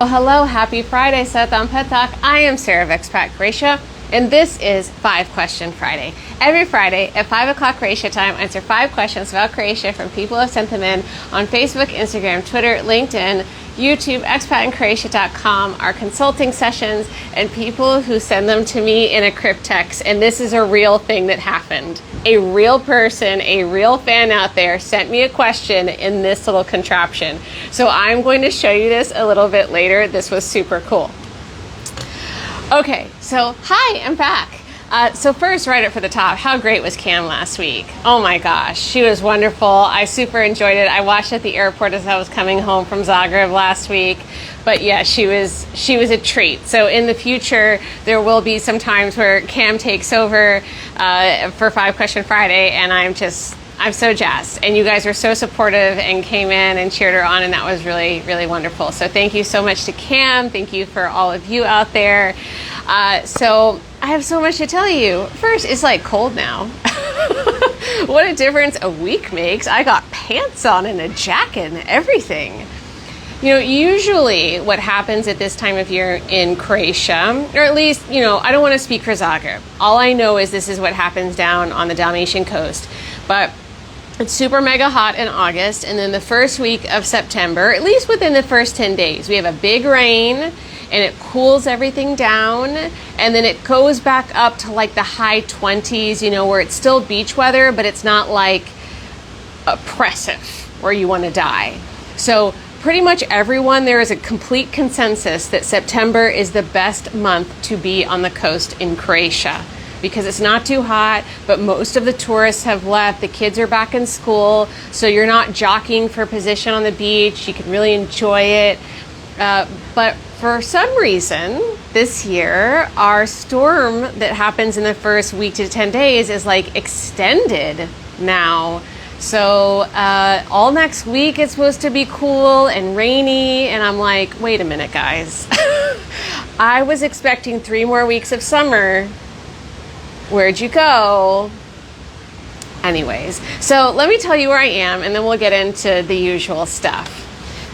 Well, hello, happy Friday, Satam Petak. I am Sarah of Expat, Croatia, and this is 5 Question Friday. Every Friday at 5 o'clock Croatia time, I answer 5 questions about Croatia from people who have sent them in on Facebook, Instagram, Twitter, LinkedIn, YouTube, expatandcroatia.com, our consulting sessions, and people who send them to me in a cryptex. And this is a real thing that happened. A real person, a real fan out there sent me a question in this little contraption. So I'm going to show you this a little bit later. This was super cool. Okay, so hi, I'm back. So first, right up for the top, how great was Cam last week? Oh my gosh, she was wonderful. I super enjoyed it. I watched at the airport as I was coming home from Zagreb last week. But yeah, she was a treat. So in the future, there will be some times where Cam takes over for 5 Question Friday, and I'm so jazzed. And you guys were so supportive and came in and cheered her on, and that was really, really wonderful. So thank you so much to Cam. Thank you for all of you out there. So I have so much to tell you. First, it's like cold now. What a difference a week makes. I got pants on and a jacket and everything. You know, usually what happens at this time of year in Croatia, or at least, you know, I don't want to speak for Zagreb. All I know is this is what happens down on the Dalmatian coast. But it's super mega hot in August, and then the first week of September, at least within the first 10 days, we have a big rain, and it cools everything down, and then it goes back up to like the high 20s, you know, where it's still beach weather, but it's not like oppressive where you want to die. So pretty much everyone, there is a complete consensus that September is the best month to be on the coast in Croatia, because it's not too hot, but most of the tourists have left. The kids are back in school, so you're not jockeying for position on the beach. You can really enjoy it. But for some reason, this year, our storm that happens in the first week to 10 days is like extended now. So all next week it's supposed to be cool and rainy, and I'm like, wait a minute, guys. I was expecting 3 more weeks of summer. Where'd you go? Anyways, so let me tell you where I am, and then we'll get into the usual stuff.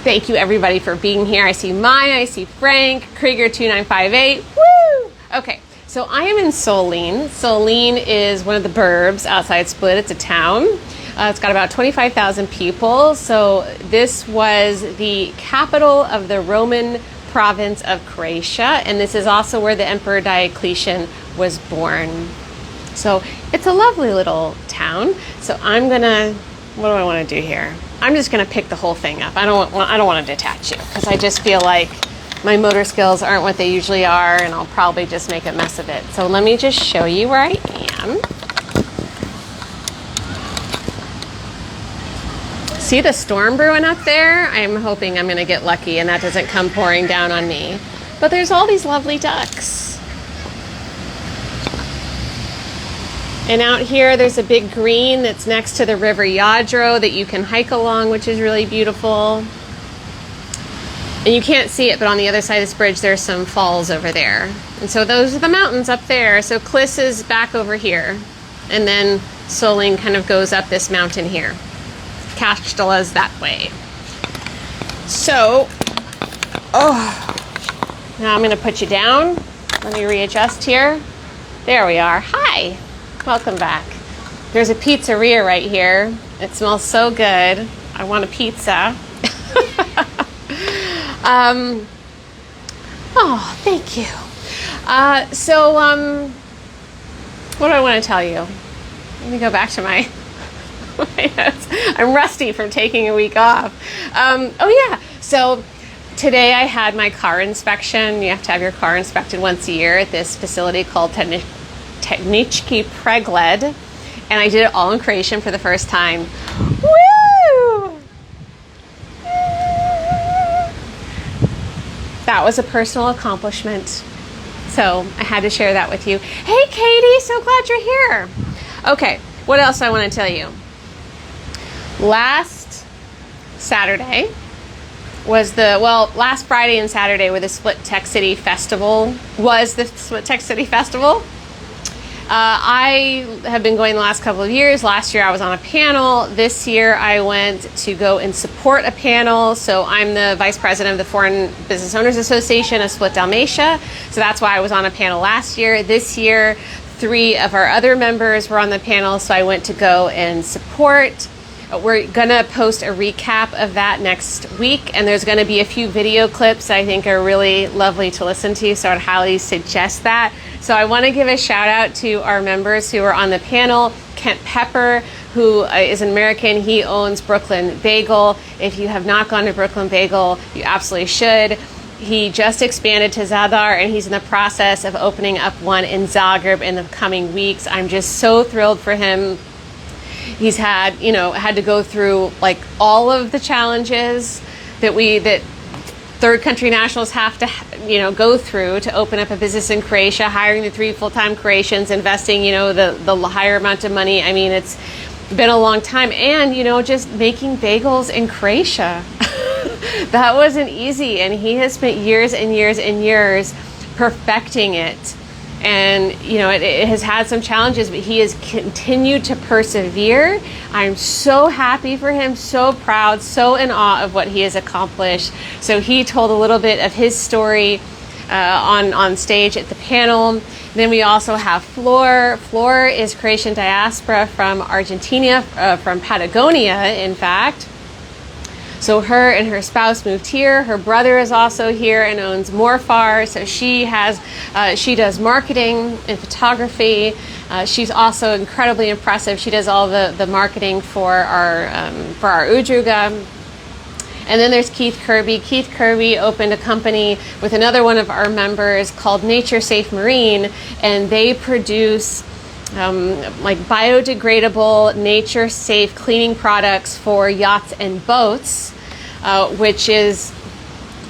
Thank you, everybody, for being here. I see Maya, I see Frank, Krieger2958. Woo! Okay, so I am in Solin. Solin is one of the burbs outside Split. It's a town. It's got about 25,000 people. So this was the capital of the Roman province of Croatia, and this is also where the Emperor Diocletian was born. So it's a lovely little town. So I'm gonna, what do I want to do here? I'm just gonna pick the whole thing up. I don't want to detach you, because I just feel like my motor skills aren't what they usually are, and I'll probably just make a mess of it. So let me just show you where I am. See the storm brewing up there? I'm hoping I'm gonna get lucky and that doesn't come pouring down on me. But there's all these lovely ducks. And out here, there's a big green that's next to the River Jadro that you can hike along, which is really beautiful. And you can't see it, but on the other side of this bridge, there's some falls over there. And so those are the mountains up there. So Klis is back over here. And then Solin kind of goes up this mountain here. Kastela's that way. So, now I'm going to put you down. Let me readjust here. There we are. Hi. Welcome back. There's a pizzeria right here. It smells so good. I want a pizza. Oh, thank you. What do I want to tell you? Let me go back to my notes. I'm rusty from taking a week off. Oh yeah. So today I had my car inspection. You have to have your car inspected once a year at this facility called Tehnički Pregled, and I did it all in Croatian for the first time. Woo! That was a personal accomplishment. So I had to share that with you. Hey, Katie, so glad you're here. Okay, what else I want to tell you? Last Saturday was last Friday and Saturday were the Split Tech City Festival, I have been going the last couple of years. Last year I was on a panel. This year I went to go and support a panel. So I'm the vice president of the Foreign Business Owners Association of Split Dalmatia. So that's why I was on a panel last year. This year, 3 of our other members were on the panel, so I went to go and support. We're gonna post a recap of that next week, and there's gonna be a few video clips I think are really lovely to listen to, so I'd highly suggest that. So I wanna give a shout out to our members who are on the panel. Kent Pepper, who is an American, he owns Brooklyn Bagel. If you have not gone to Brooklyn Bagel, you absolutely should. He just expanded to Zadar, and he's in the process of opening up one in Zagreb in the coming weeks. I'm just so thrilled for him. He's had to go through like all of the challenges that third country nationals have to, go through to open up a business in Croatia, hiring the 3 full-time Croatians, investing, the higher amount of money. I mean, it's been a long time. And, just making bagels in Croatia. That wasn't easy. And he has spent years and years and years perfecting it. And, it has had some challenges, but he has continued to persevere. I'm so happy for him, so proud, so in awe of what he has accomplished. So he told a little bit of his story on stage at the panel. Then we also have Flor. Flor is Croatian diaspora from Argentina, from Patagonia, in fact. So her and her spouse moved here. Her brother is also here and owns Morfar. So she does marketing and photography. She's also incredibly impressive. She does all the marketing for our Udruga. And then there's Keith Kirby. Keith Kirby opened a company with another one of our members called Nature Safe Marine, and they produce like biodegradable, nature-safe cleaning products for yachts and boats, which is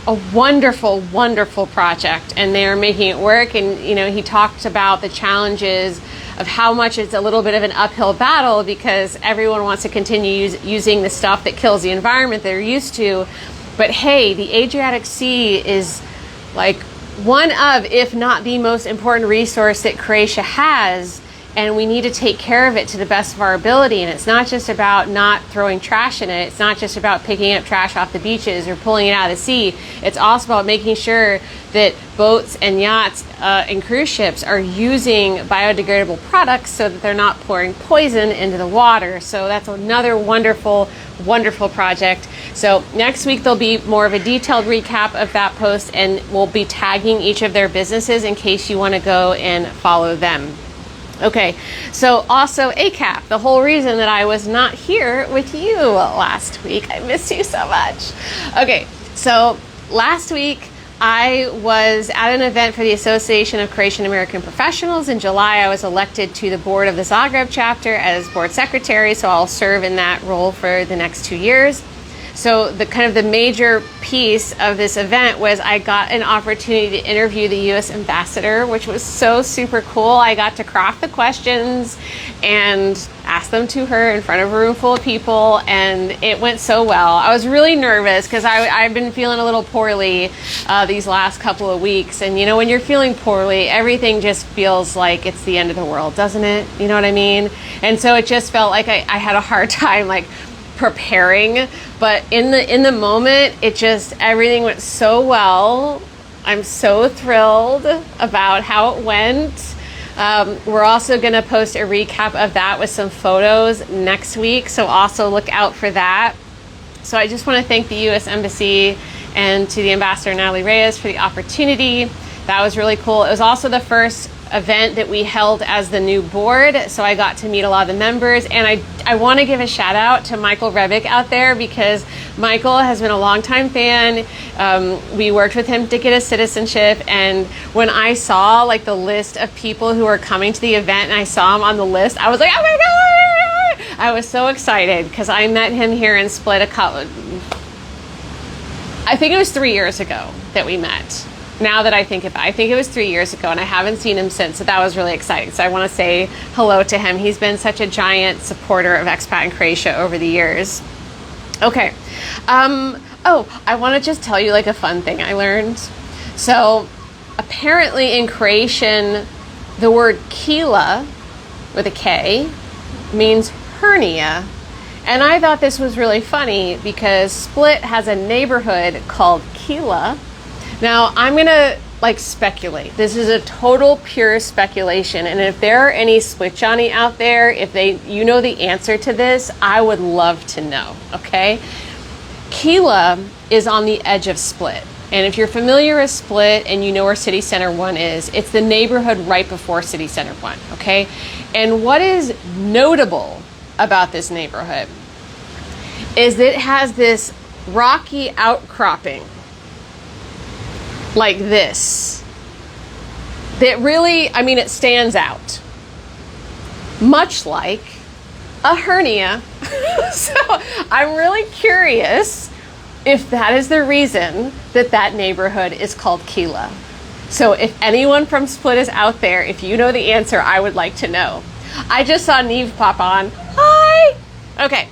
a wonderful, wonderful project. And they're making it work. And, he talked about the challenges of how much it's a little bit of an uphill battle because everyone wants to continue using the stuff that kills the environment they're used to. But hey, the Adriatic Sea is like one of, if not the most important resource that Croatia has. And we need to take care of it to the best of our ability. And it's not just about not throwing trash in it. It's not just about picking up trash off the beaches or pulling it out of the sea. It's also about making sure that boats and yachts and cruise ships are using biodegradable products so that they're not pouring poison into the water. So that's another wonderful, wonderful project. So next week there'll be more of a detailed recap of that post, and we'll be tagging each of their businesses in case you want to go and follow them. Okay, so also ACAP, the whole reason that I was not here with you last week. I missed you so much. Okay, so last week I was at an event for the Association of Croatian American Professionals. In July, I was elected to the board of the Zagreb chapter as board secretary, so I'll serve in that role for the next 2 years. So the major piece of this event was I got an opportunity to interview the U.S. ambassador, which was so super cool. I got to craft the questions and ask them to her in front of a room full of people, and it went so well. I was really nervous because I've been feeling a little poorly these last couple of weeks. And when you're feeling poorly, everything just feels like it's the end of the world, doesn't it? You know what I mean? And so it just felt like I had a hard time preparing, but in the moment, everything went so well. I'm so thrilled about how it went. We're also going to post a recap of that with some photos next week, so also look out for that. So I just want to thank the U.S. Embassy and to the Ambassador Natalie Reyes for the opportunity. That was really cool. It was also the first event that we held as the new board, so I got to meet a lot of the members. And I want to give a shout out to Michael Rebick out there, because Michael has been a longtime fan. We worked with him to get a citizenship, and when I saw the list of people who are coming to the event and I saw him on the list, I was like, oh my God! I was so excited because I met him here in Split I think it was 3 years ago that we met. Now that I think about it, I think it was 3 years ago, and I haven't seen him since, so that was really exciting. So I want to say hello to him. He's been such a giant supporter of Expat in Croatia over the years. Okay. I want to just tell you a fun thing I learned. So apparently in Croatian, the word Kila with a K means hernia. And I thought this was really funny because Split has a neighborhood called Kila. Now, I'm going to speculate. This is a total pure speculation. And if there are any Split Johnny out there, if you know the answer to this, I would love to know, okay? Kila is on the edge of Split. And if you're familiar with Split and you know where City Center 1 is, it's the neighborhood right before City Center 1, okay? And what is notable about this neighborhood is that it has this rocky outcropping like this that really, it stands out, much like a hernia. So I'm really curious if that is the reason that neighborhood is called Kila. So if anyone from Split is out there, if you know the answer, I would like to know. I just saw Neve pop on. Hi! Okay.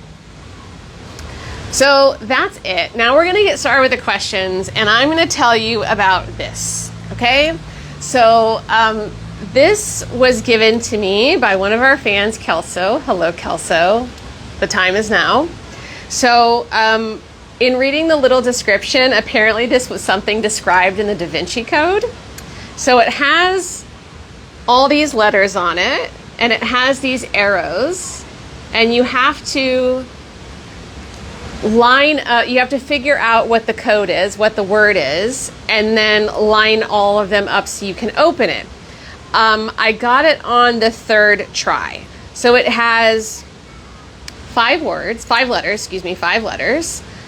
So that's it. Now we're going to get started with the questions, and I'm going to tell you about this, okay? So this was given to me by one of our fans, Kelso. Hello, Kelso. The time is now. So in reading the little description, apparently this was something described in the Da Vinci Code. So it has all these letters on it, and it has these arrows, and you have to you have to figure out what the code is, what the word is, and then line all of them up so you can open it. I got it on the third try. So it has 5 letters.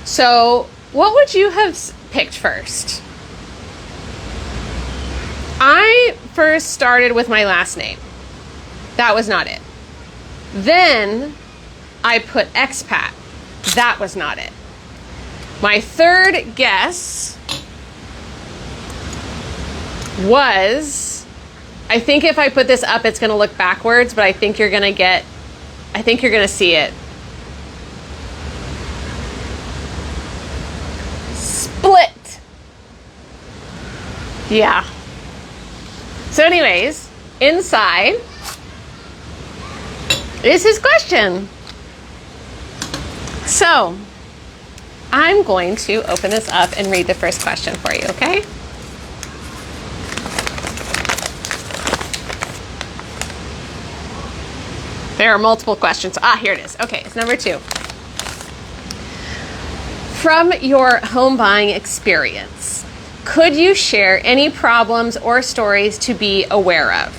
So what would you have picked first? I first started with my last name. That was not it. Then I put Expat. That was not it. My third guess was, I think if I put this up, it's going to look backwards, but I think you're going to see it. Split. Yeah. So anyways, inside is his question. So I'm going to open this up and read the first question for you, okay? There are multiple questions. Here it is. Okay, it's number 2. From your home buying experience, could you share any problems or stories to be aware of?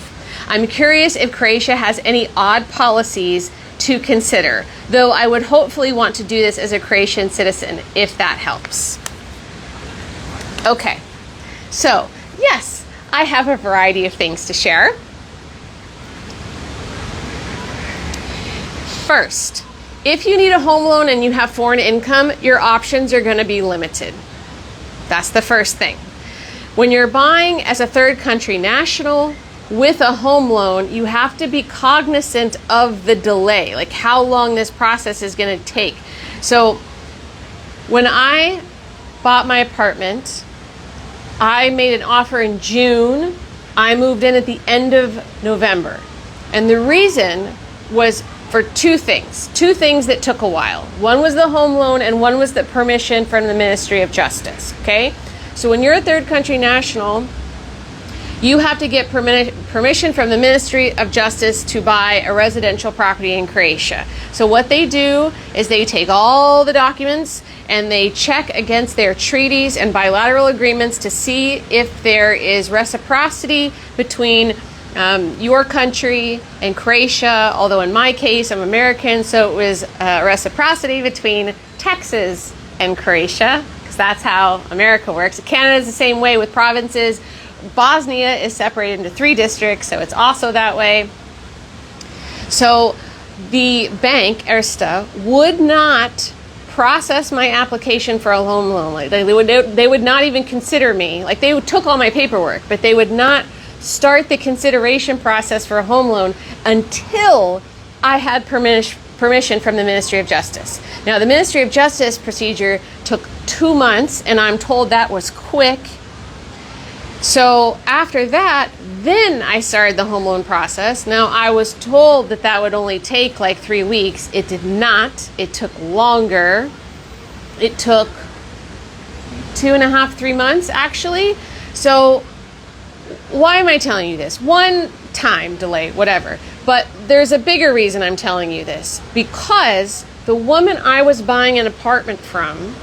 I'm curious if Croatia has any odd policies to consider, though I would hopefully want to do this as a Croatian citizen, if that helps. Okay, so yes, I have a variety of things to share. First, if you need a home loan and you have foreign income, your options are going to be limited. That's the first thing. When you're buying as a third country national with a home loan, you have to be cognizant of the delay, like how long this process is going to take. So when I bought my apartment, I made an offer in June. I moved in at the end of November. And the reason was for 2 things. 2 things that took a while. One was the home loan and one was the permission from the Ministry of Justice, okay? So when you're a third country national, you have to get permission from the Ministry of Justice to buy a residential property in Croatia. So what they do is they take all the documents and they check against their treaties and bilateral agreements to see if there is reciprocity between your country and Croatia, although in my case, I'm American, so it was reciprocity between Texas and Croatia, because that's how America works. Canada is the same way with provinces. Bosnia is separated into 3 districts, so it's also that way. So the bank, Erste, would not process my application for a home loan. Like they would not even consider me. Like they took all my paperwork, but they would not start the consideration process for a home loan until I had permission from the Ministry of Justice. Now, the Ministry of Justice procedure took 2 months, and I'm told that was quick. So after that, then I started the home loan process. Now, I was told that that would only take like 3 weeks. It did not. It took longer. It took 2.5, 3 months, actually. So why am I telling you this? One, time delay, whatever. But there's a bigger reason I'm telling you this. Because the woman I was buying an apartment from,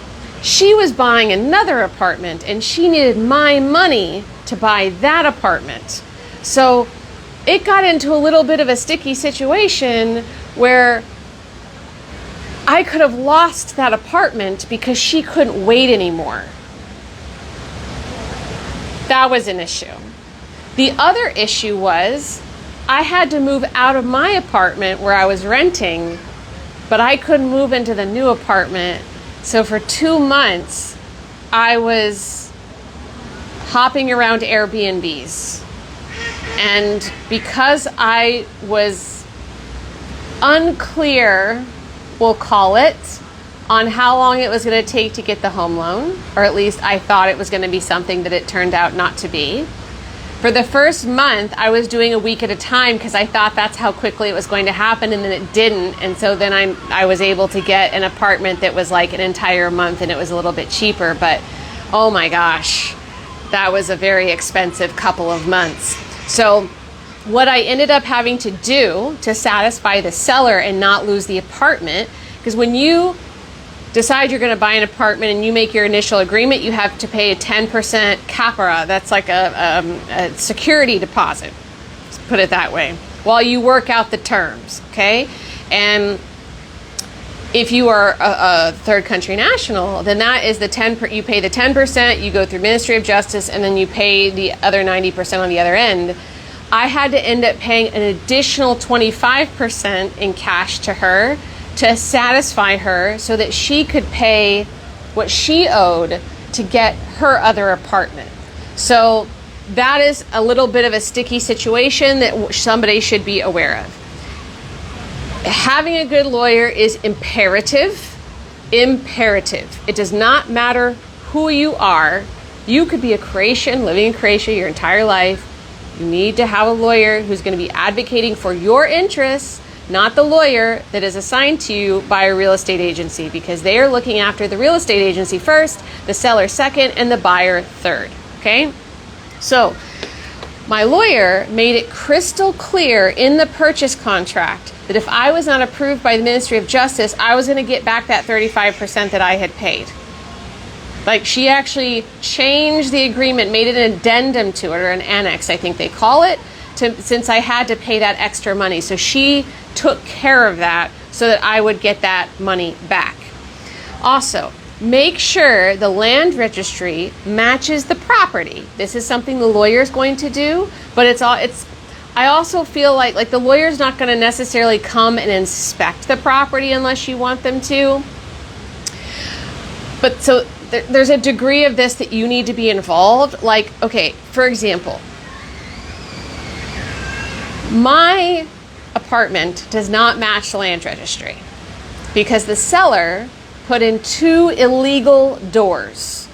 she was buying another apartment and she needed my money to buy that apartment. So it got into a little bit of a sticky situation where I could have lost that apartment because she couldn't wait anymore. That was an issue. The other issue was I had to move out of my apartment where I was renting, but I couldn't move into the new apartment. So for 2 months, I was hopping around Airbnbs. And because I was unclear, we'll call it, on how long it was going to take to get the home loan, or at least I thought it was going to be something that it turned out not to be. For the first month, I was doing a week at a time because I thought that's how quickly it was going to happen, and then it didn't. And so then I was able to get an apartment that was like an entire month, and it was a little bit cheaper. But oh my gosh, that was a very expensive couple of months. So what I ended up having to do to satisfy the seller and not lose the apartment, because when you decide you're going to buy an apartment and you make your initial agreement, you have to pay a 10% capara. That's like a security deposit, let's put it that way, while you work out the terms, okay? And if you are a third country national, then that is you pay the 10%, you go through Ministry of Justice, and then you pay the other 90% on the other end. I had to end up paying an additional 25% in cash to her to satisfy her so that she could pay what she owed to get her other apartment. So that is a little bit of a sticky situation that somebody should be aware of. Having a good lawyer is imperative. Imperative. It does not matter who you are. You could be a Croatian living in Croatia your entire life. You need to have a lawyer who's going to be advocating for your interests, not the lawyer that is assigned to you by a real estate agency, because they are looking after the real estate agency first, the seller second, and the buyer third, okay? So my lawyer made it crystal clear in the purchase contract that if I was not approved by the Ministry of Justice, I was going to get back that 35% that I had paid. Like, she actually changed the agreement, made an addendum to it, or an annex, I think they call it, since I had to pay that extra money. So she took care of that so that I would get that money back. Also, make sure the land registry matches the property. This is something the lawyer is going to do, but I also feel like the lawyer's not going to necessarily come and inspect the property unless you want them to. But so there's a degree of this that you need to be involved. Like, okay, for example, my apartment does not match the land registry because the seller put in 2 illegal doors.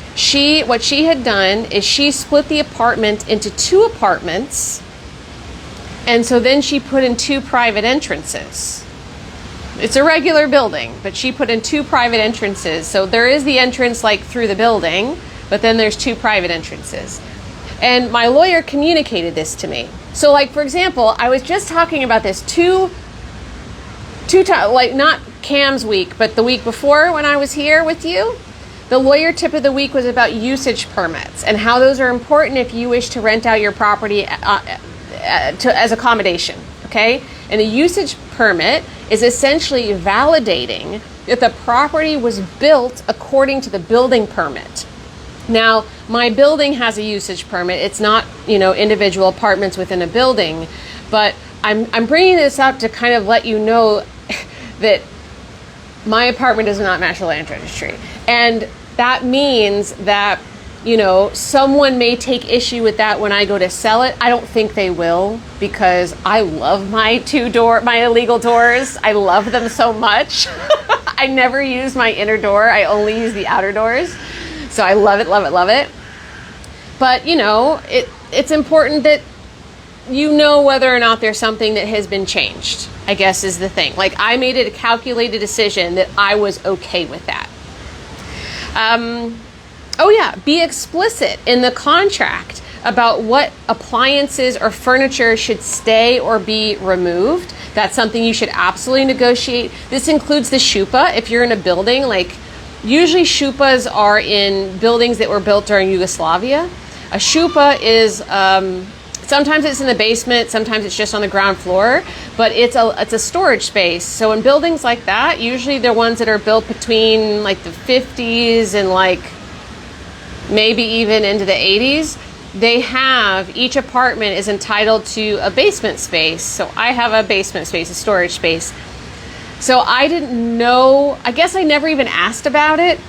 What she had done is she split the apartment into 2 apartments, and so then she put in 2 private entrances. It's a regular building, but she put in 2 private entrances. So there is the entrance like through the building, but then there's 2 private entrances. And my lawyer communicated this to me. So like, for example, I was just talking about this two times, like not Cam's week, but the week before when I was here with you. The lawyer tip of the week was about usage permits and how those are important if you wish to rent out your property as accommodation, okay? And a usage permit is essentially validating that the property was built according to the building permit. Now, my building has a usage permit. It's not, individual apartments within a building, but I'm bringing this up to kind of let you know that my apartment does not match the land registry. And that means that, someone may take issue with that when I go to sell it. I don't think they will, because I love my illegal doors. I love them so much. I never use my inner door. I only use the outer doors. So I love it, love it, love it. But, you know, it's important that you know whether or not there's something that has been changed, I guess is the thing. Like, I made it a calculated decision that I was okay with that. Oh yeah, be explicit in the contract about what appliances or furniture should stay or be removed. That's something you should absolutely negotiate. This includes the shupa. If you're in a building, like usually shupas are in buildings that were built during Yugoslavia. A shupa is, sometimes it's in the basement, sometimes it's just on the ground floor, but it's a storage space. So in buildings like that, usually they're ones that are built between like the 50s and like maybe even into the 80s. They have, each apartment is entitled to a basement space. So I have a basement space, a storage space. So I didn't know, I guess I never even asked about it.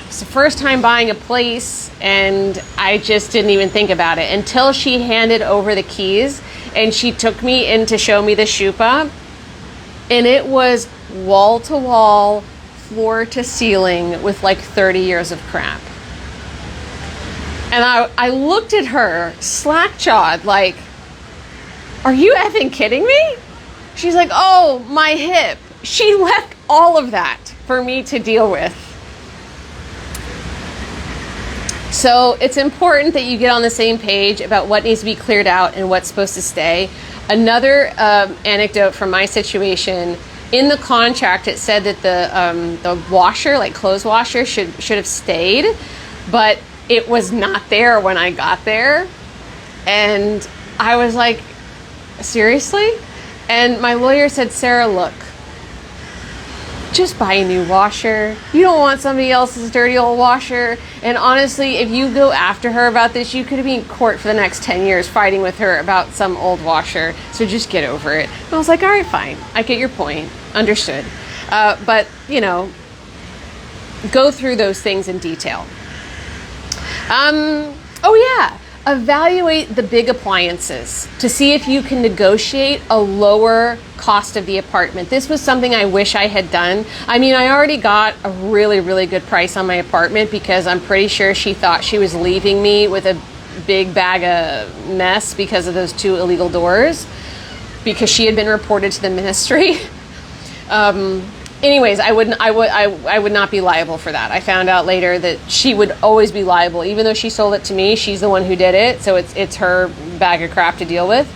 It's the first time buying a place and I just didn't even think about it until she handed over the keys and she took me in to show me the shupa. And it was wall to wall, floor to ceiling with like 30 years of crap. And I looked at her slack-jawed like, are you effing kidding me? She's like, oh, my hip. She left all of that for me to deal with. So it's important that you get on the same page about what needs to be cleared out and what's supposed to stay. Another anecdote from my situation, in the contract it said that the washer, like clothes washer, should have stayed, but it was not there when I got there. And I was like, seriously? And my lawyer said, Sarah, look, just buy a new washer. You don't want somebody else's dirty old washer. And honestly, if you go after her about this, you could be in court for the next 10 years fighting with her about some old washer. So just get over it. And I was like, all right, fine. I get your point. Understood. But, you know, go through those things in detail. Oh yeah, evaluate the big appliances to see if you can negotiate a lower cost of the apartment. This was something I wish I had done. I mean, I already got a really, really good price on my apartment because I'm pretty sure she thought she was leaving me with a big bag of mess because of those 2 illegal doors, because she had been reported to the ministry. Anyways, I would not be liable for that. I found out later that she would always be liable, even though she sold it to me. She's the one who did it, so it's her bag of crap to deal with.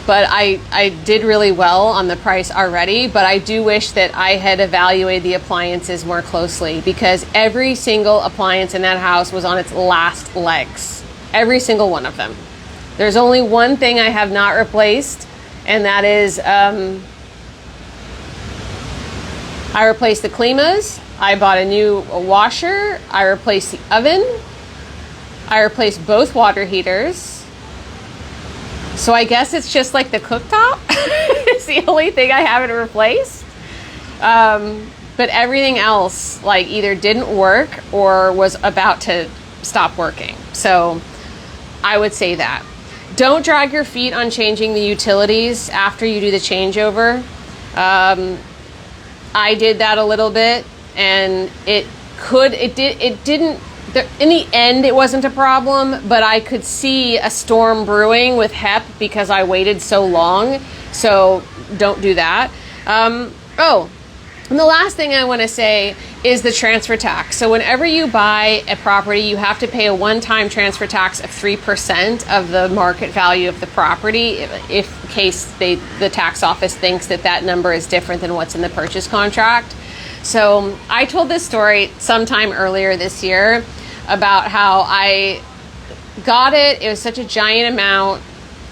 But I did really well on the price already. But I do wish that I had evaluated the appliances more closely, because every single appliance in that house was on its last legs. Every single one of them. There's only one thing I have not replaced, and that is. I replaced the klimas, I bought a new washer, I replaced the oven, I replaced both water heaters. So I guess it's just like the cooktop. It's the only thing I haven't replaced. But everything else like either didn't work or was about to stop working. So I would say that. Don't drag your feet on changing the utilities after you do the changeover. I did that a little bit, and in the end it wasn't a problem, but I could see a storm brewing with HEP because I waited so long. So don't do that. And the last thing I want to say is the transfer tax. So whenever you buy a property, you have to pay a one-time transfer tax of 3% of the market value of the property, if in case the tax office thinks that number is different than what's in the purchase contract. So I told this story sometime earlier this year about how I got it. It was such a giant amount.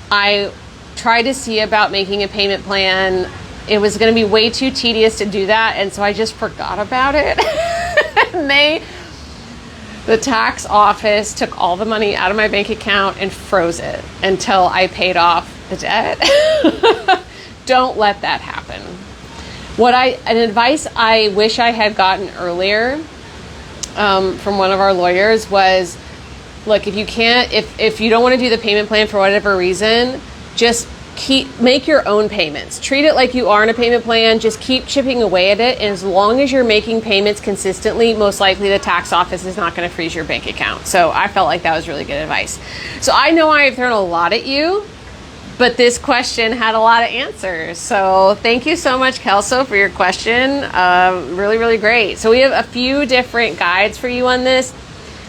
I tried to see about making a payment plan. It was going to be way too tedious to do that, and so I just forgot about it. And the tax office took all the money out of my bank account and froze it until I paid off the debt. Don't let that happen. An advice I wish I had gotten earlier from one of our lawyers was, look, if you don't want to do the payment plan for whatever reason, just make your own payments. Treat it like you are in a payment plan. Just keep chipping away at it. And as long as you're making payments consistently, most likely the tax office is not going to freeze your bank account. So I felt like that was really good advice. So I know I've thrown a lot at you, but this question had a lot of answers. So thank you so much, Kelso, for your question. Really, really great. So we have a few different guides for you on this.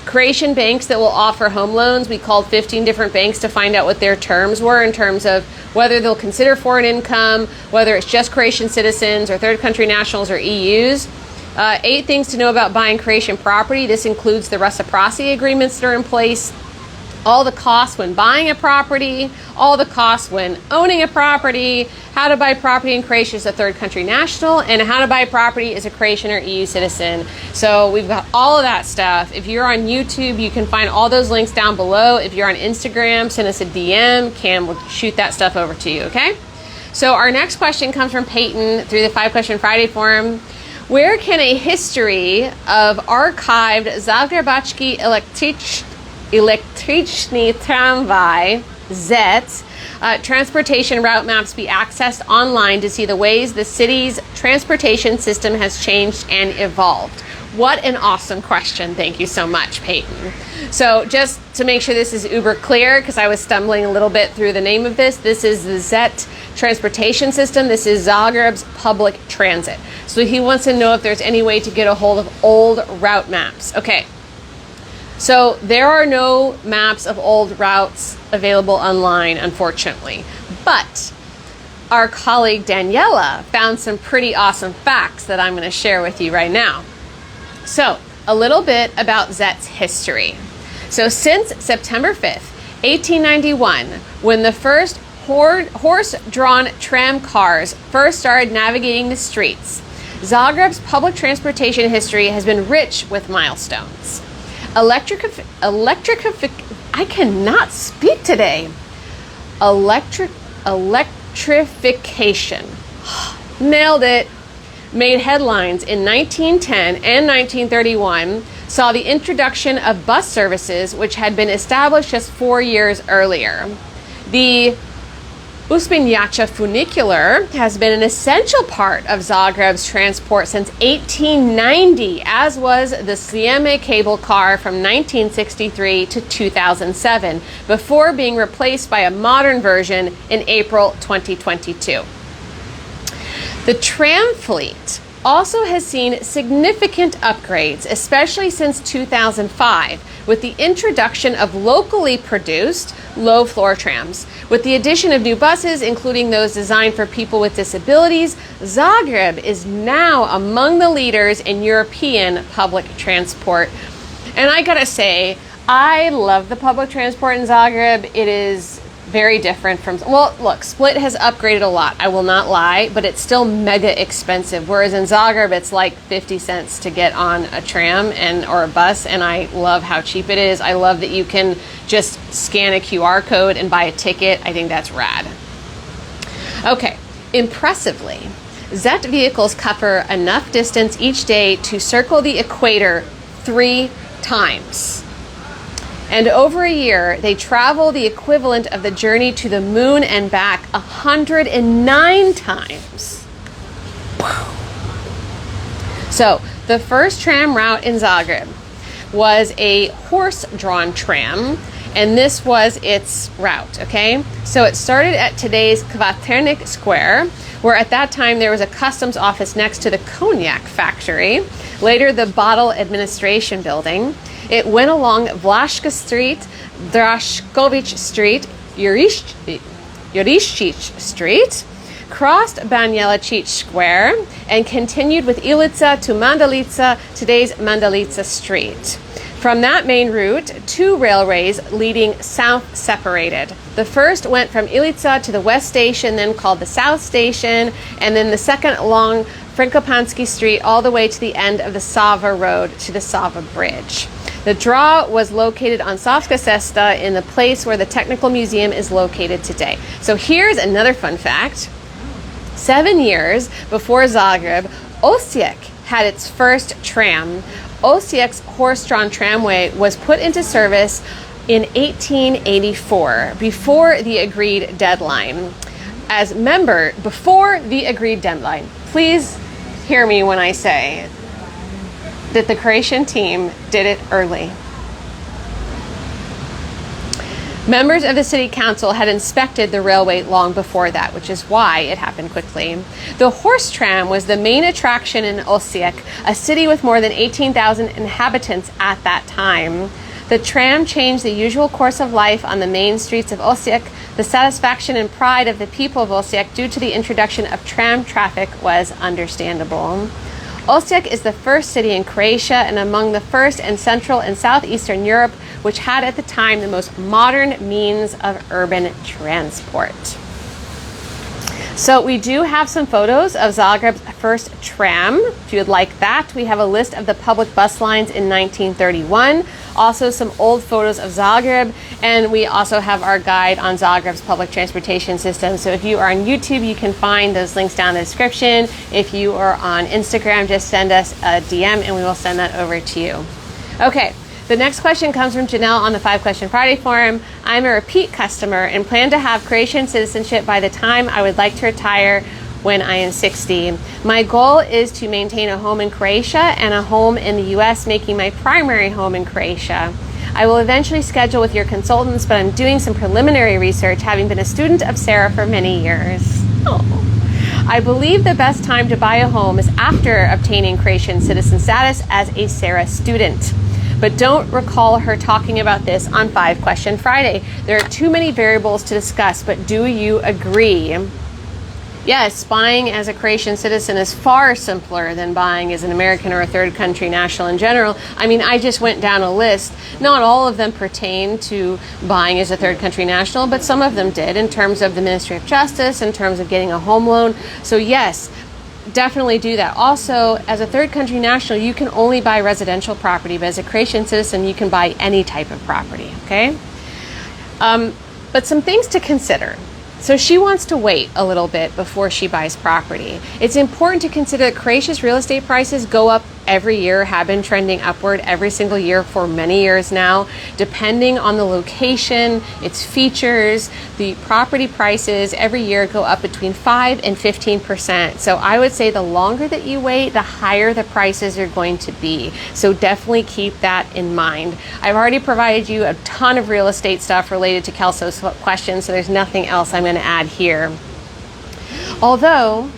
Croatian banks that will offer home loans. We called 15 different banks to find out what their terms were in terms of whether they'll consider foreign income, whether it's just Croatian citizens or third country nationals or EUs. 8 things to know about buying Croatian property. This includes the reciprocity agreements that are in place, all the costs when buying a property, all the costs when owning a property, how to buy property in Croatia as a third country national, and how to buy property as a Croatian or EU citizen. So we've got all of that stuff. If you're on YouTube, you can find all those links down below. If you're on Instagram, send us a DM. Cam will shoot that stuff over to you, okay? So our next question comes from Peyton through the 5 Question Friday forum. Where can a history of archived Zagrebački Električni tramvaj, ZET, transportation route maps be accessed online to see the ways the city's transportation system has changed and evolved? What an awesome question. Thank you so much, Peyton. So just to make sure this is uber clear, because I was stumbling a little bit through the name of this is the ZET transportation system. This is Zagreb's public transit. So he wants to know if there's any way to get a hold of old route maps. Okay. So there are no maps of old routes available online, unfortunately. But our colleague Daniela found some pretty awesome facts that I'm going to share with you right now. So a little bit about ZET's history. So since September 5th, 1891, when the first horse-drawn tram cars first started navigating the streets, Zagreb's public transportation history has been rich with milestones. I cannot speak today. Electrification. Nailed it. Made headlines in 1910 and 1931, saw the introduction of bus services, which had been established just 4 years earlier. The Uspinjača funicular has been an essential part of Zagreb's transport since 1890, as was the Sljeme cable car from 1963 to 2007, before being replaced by a modern version in April 2022. The tram fleet also has seen significant upgrades, especially since 2005, with the introduction of locally produced low-floor trams. With the addition of new buses, including those designed for people with disabilities, Zagreb is now among the leaders in European public transport. And I gotta say, I love the public transport in Zagreb. It is very different from, well, look, Split has upgraded a lot, I will not lie, but it's still mega expensive. Whereas in Zagreb, it's like 50 cents to get on a tram or a bus, and I love how cheap it is. I love that you can just scan a QR code and buy a ticket. I think that's rad. Okay, impressively, ZET vehicles cover enough distance each day to circle the equator 3 times. And over a year, they travel the equivalent of the journey to the moon and back 109 times. So the first tram route in Zagreb was a horse-drawn tram, and this was its route, okay? So it started at today's Kvaternik Square, where at that time there was a customs office next to the cognac factory, later the bottle administration building. It went along Vlaška Street, Drašković Street, Jurišić Street, crossed Banjelačić Square, and continued with Ilica to Mandalica, today's Mandalica Street. From that main route, 2 railways leading south separated. The first went from Ilica to the West Station, then called the South Station, and then the second along Frankopanski Street all the way to the end of the Sava Road to the Sava Bridge. The draw was located on Savska Cesta in the place where the Technical Museum is located today. So here's another fun fact. 7 years before Zagreb, Osijek had its first tram. Osijek's horse-drawn tramway was put into service in 1884, before the agreed deadline. as member before the agreed deadline. Please hear me when I say that the Croatian team did it early. Members of the city council had inspected the railway long before that, which is why it happened quickly. The horse tram was the main attraction in Osijek, a city with more than 18,000 inhabitants at that time. The tram changed the usual course of life on the main streets of Osijek. The satisfaction and pride of the people of Osijek due to the introduction of tram traffic was understandable. Osijek is the first city in Croatia and among the first in Central and Southeastern Europe, which had at the time the most modern means of urban transport. So we do have some photos of Zagreb's first tram. If you would like that, we have a list of the public bus lines in 1931. Also some old photos of Zagreb, and we also have our guide on Zagreb's public transportation system. So if you are on YouTube, you can find those links down in the description. If you are on Instagram, just send us a DM and we will send that over to you. Okay. The next question comes from Janelle on the 5 Question Friday forum. I'm a repeat customer and plan to have Croatian citizenship by the time I would like to retire when I am 60. My goal is to maintain a home in Croatia and a home in the US, making my primary home in Croatia. I will eventually schedule with your consultants, but I'm doing some preliminary research, having been a student of Sarah for many years. Oh. I believe the best time to buy a home is after obtaining Croatian citizen status as a Sarah student. But don't recall her talking about this on 5 Question Friday. There are too many variables to discuss, but do you agree? Yes, buying as a Croatian citizen is far simpler than buying as an American or a third country national in general. I mean, I just went down a list. Not all of them pertain to buying as a third country national, but some of them did in terms of the Ministry of Justice, in terms of getting a home loan. So yes, definitely do that. Also, as a third country national, you can only buy residential property, but as a Croatian citizen, you can buy any type of property, okay? But some things to consider. So she wants to wait a little bit before she buys property. It's important to consider that Croatia's real estate prices go up every year, have been trending upward every single year for many years now, depending on the location, its features. The property prices every year go up between 5 and 15%. So I would say the longer that you wait, the higher the prices are going to be. So definitely keep that in mind. I've already provided you a ton of real estate stuff related to Kelso's question, so there's nothing else I'm going to add here. Although,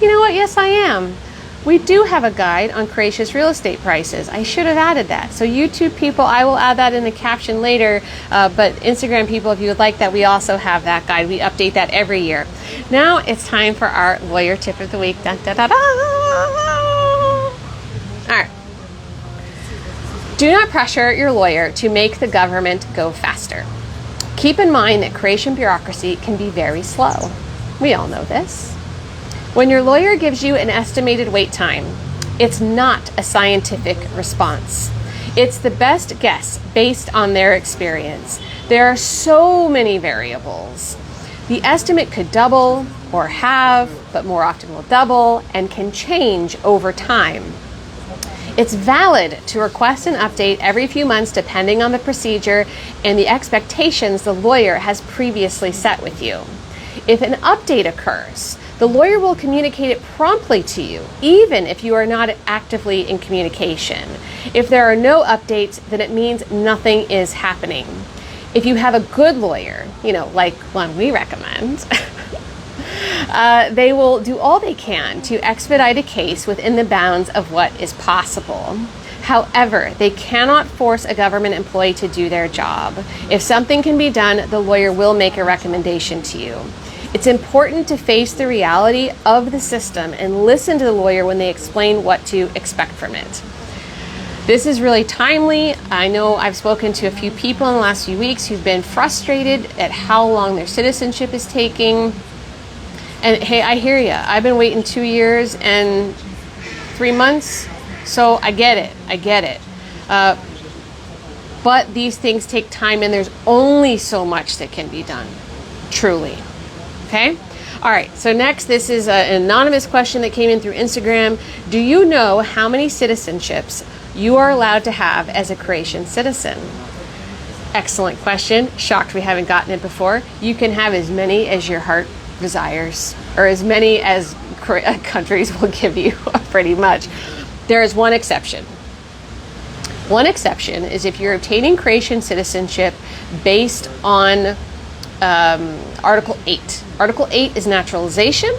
you know what? Yes, I am. We do have a guide on Croatia's real estate prices. I should have added that. So YouTube people, I will add that in the caption later, but Instagram people, if you would like that, we also have that guide. We update that every year. Now it's time for our lawyer tip of the week. Dun, da, da, da. All right. Do not pressure your lawyer to make the government go faster. Keep in mind that Croatian bureaucracy can be very slow. We all know this. When your lawyer gives you an estimated wait time, it's not a scientific response. It's the best guess based on their experience. There are so many variables. The estimate could double or halve, but more often will double and can change over time. It's valid to request an update every few months depending on the procedure and the expectations the lawyer has previously set with you. If an update occurs, the lawyer will communicate it promptly to you, even if you are not actively in communication. If there are no updates, then it means nothing is happening. If you have a good lawyer, like one we recommend, they will do all they can to expedite a case within the bounds of what is possible. However, they cannot force a government employee to do their job. If something can be done, the lawyer will make a recommendation to you. It's important to face the reality of the system and listen to the lawyer when they explain what to expect from it. This is really timely. I know I've spoken to a few people in the last few weeks who've been frustrated at how long their citizenship is taking. And hey, I hear you. I've been waiting 2 years and 3 months, so I get it. But these things take time and there's only so much that can be done, truly. Okay? All right, so next, this is an anonymous question that came in through Instagram. Do you know how many citizenships you are allowed to have as a Croatian citizen? Excellent question. Shocked we haven't gotten it before. You can have as many as your heart desires, or as many as countries will give you, pretty much. There is one exception. One exception is if you're obtaining Croatian citizenship based on Article 8. Article 8 is naturalization.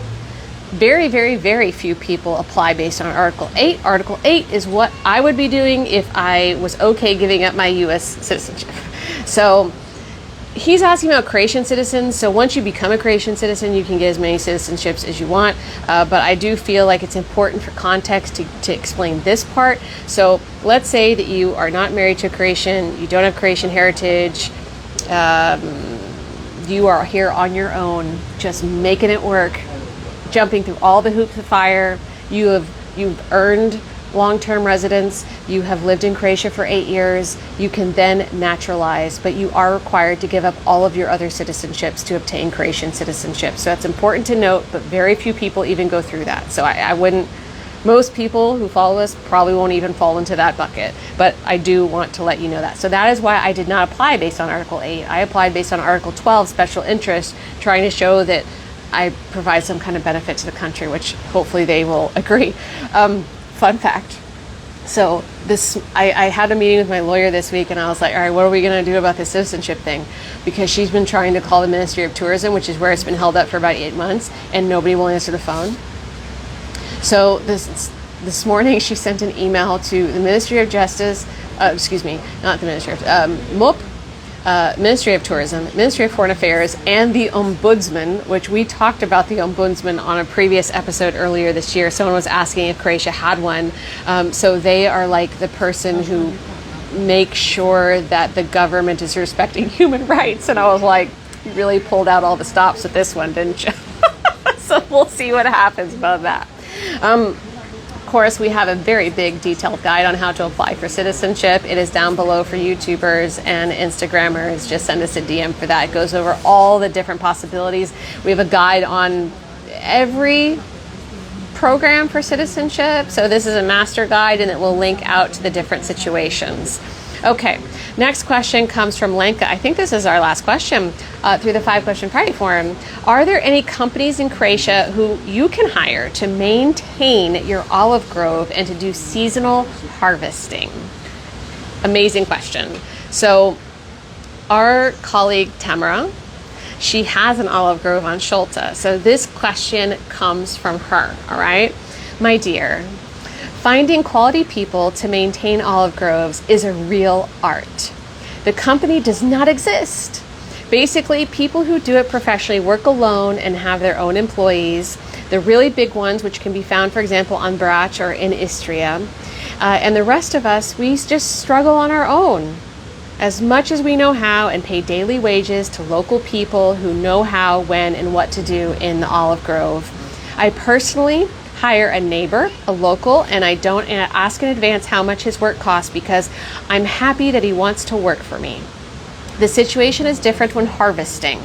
Very, very, very few people apply based on Article 8. Article 8 is what I would be doing if I was okay giving up my U.S. citizenship. So he's asking about Croatian citizens. So once you become a Croatian citizen, you can get as many citizenships as you want. But I do feel like it's important for context to explain this part. So let's say that you are not married to a Croatian, you don't have Croatian heritage, you are here on your own, just making it work, jumping through all the hoops of fire. You've earned long-term residence. You have lived in Croatia for 8 years. You can then naturalize, but you are required to give up all of your other citizenships to obtain Croatian citizenship. So that's important to note, but very few people even go through that. So I wouldn't, most people who follow us probably won't even fall into that bucket, but I do want to let you know that. So that is why I did not apply based on Article 8. I applied based on Article 12, special interest, trying to show that I provide some kind of benefit to the country, which hopefully they will agree. Fun fact. So I had a meeting with my lawyer this week, and I was like, all right, what are we going to do about this citizenship thing? Because she's been trying to call the Ministry of Tourism, which is where it's been held up for about 8 months, and nobody will answer the phone. So this morning she sent an email to the Ministry of Justice, not the Ministry of, MUP, Ministry of Tourism, Ministry of Foreign Affairs, and the Ombudsman, which we talked about the Ombudsman on a previous episode earlier this year. Someone was asking if Croatia had one. So they are like the person who makes sure that the government is respecting human rights. And I was like, you really pulled out all the stops with this one, didn't you? So we'll see what happens about that. Of course, we have a very big detailed guide on how to apply for citizenship. It is down below for YouTubers and Instagrammers. Just send us a DM for that. It goes over all the different possibilities. We have a guide on every program for citizenship. So this is a master guide, and it will link out to the different situations. Okay, next question comes from Lenka. I think this is our last question through the 5-Question Friday forum. Are there any companies in Croatia who you can hire to maintain your olive grove and to do seasonal harvesting? Amazing question. So our colleague Tamara, she has an olive grove on Solin. So this question comes from her, all right? My dear, finding quality people to maintain olive groves is a real art. The company does not exist. Basically, people who do it professionally work alone and have their own employees. The really big ones, which can be found, for example, on Brač or in Istria. And the rest of us, we just struggle on our own, as much as we know how, and pay daily wages to local people who know how, when, and what to do in the olive grove. I personally hire a neighbor, a local, and I don't ask in advance how much his work costs because I'm happy that he wants to work for me. The situation is different when harvesting.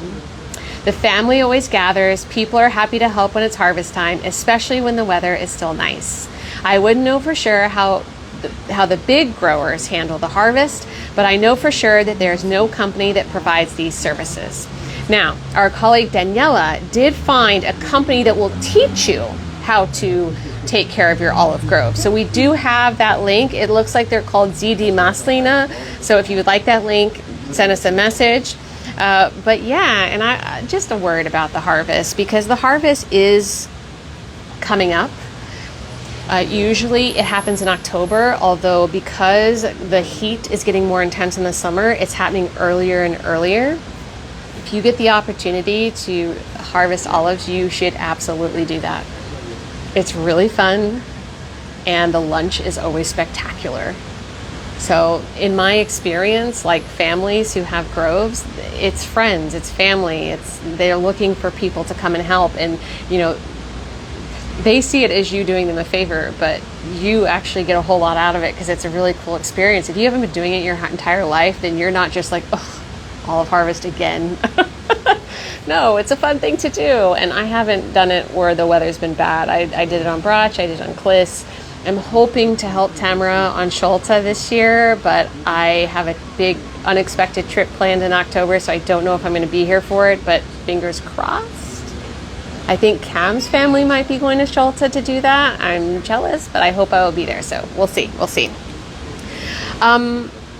The family always gathers. People are happy to help when it's harvest time, especially when the weather is still nice. I wouldn't know for sure how the big growers handle the harvest, but I know for sure that there's no company that provides these services. Now, our colleague Daniela did find a company that will teach you how to take care of your olive grove. So we do have that link. It looks like they're called ZD Maslina. So if you would like that link, send us a message. But yeah, and I just a word about the harvest, because the harvest is coming up. Usually it happens in October, although because the heat is getting more intense in the summer, it's happening earlier and earlier. If you get the opportunity to harvest olives, you should absolutely do that. It's really fun, and the lunch is always spectacular. So in my experience, like families who have groves, it's friends, it's family, they're looking for people to come and help, and they see it as you doing them a favor, but you actually get a whole lot out of it because it's a really cool experience. If you haven't been doing it your entire life, then you're not just like, oh, olive harvest again. No, it's a fun thing to do, and I haven't done it where the weather's been bad. I did it on Brač, I did it on Klis. I'm hoping to help Tamara on Solin this year, but I have a big unexpected trip planned in October, so I don't know if I'm going to be here for it, but fingers crossed. I think Cam's family might be going to Schulte to do that. I'm jealous, but I hope I will be there. So we'll see. We'll see.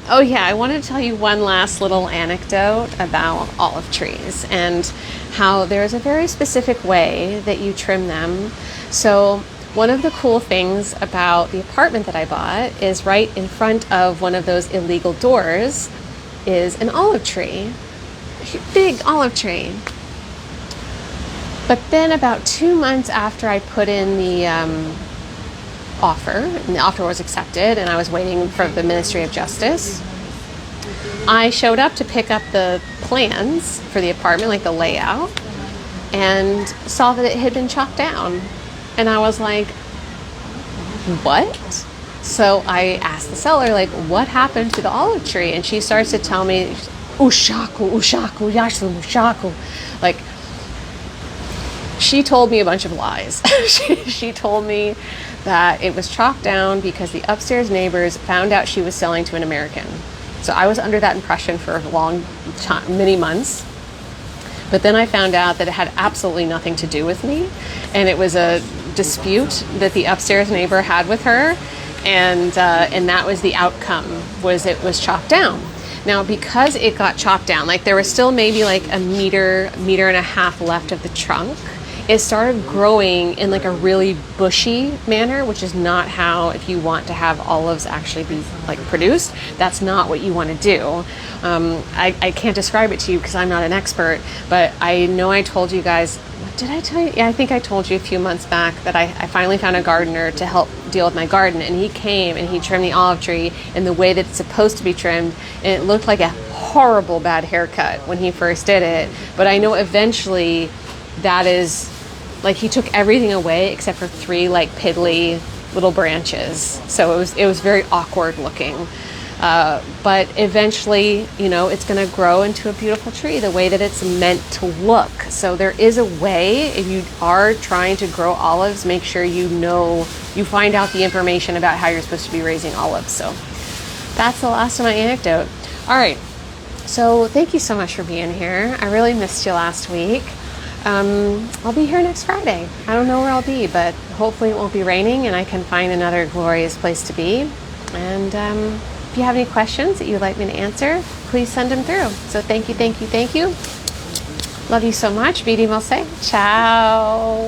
Oh yeah, I wanted to tell you one last little anecdote about olive trees and how there's a very specific way that you trim them. So one of the cool things about the apartment that I bought is right in front of one of those illegal doors is an olive tree, a big olive tree. But then about 2 months after I put in the offer, and the offer was accepted, and I was waiting for the Ministry of Justice, I showed up to pick up the plans for the apartment, like the layout, and saw that it had been chopped down. And I was like, what? So I asked the seller, like, what happened to the olive tree? And she starts to tell me, ushaku, ushaku, yashu, ushaku. Like, she told me a bunch of lies. She told me that it was chopped down because the upstairs neighbors found out she was selling to an American. So I was under that impression for a long time, many months. But then I found out that it had absolutely nothing to do with me. And it was a dispute that the upstairs neighbor had with her. And that was the outcome, was it was chopped down. Now, because it got chopped down, like there was still maybe like a meter and a half left of the trunk, it started growing in like a really bushy manner, which is not how, if you want to have olives actually be like produced, that's not what you want to do. I can't describe it to you because I'm not an expert, but I know I told you guys, what did I tell you? Yeah, I think I told you a few months back that I finally found a gardener to help deal with my garden, and he came and he trimmed the olive tree in the way that it's supposed to be trimmed, and it looked like a horrible bad haircut when he first did it. But I know eventually that is, like, he took everything away except for 3 like piddly little branches. So it was very awkward looking. But eventually, you know, it's going to grow into a beautiful tree the way that it's meant to look. So there is a way, if you are trying to grow olives, make sure you find out the information about how you're supposed to be raising olives. So that's the last of my anecdote. All right. So thank you so much for being here. I really missed you last week. I'll be here next Friday. I don't know where I'll be, but hopefully it won't be raining and I can find another glorious place to be. And if you have any questions that you'd like me to answer, please send them through. So thank you, thank you, thank you. Love you so much. Vidimo se. Ciao.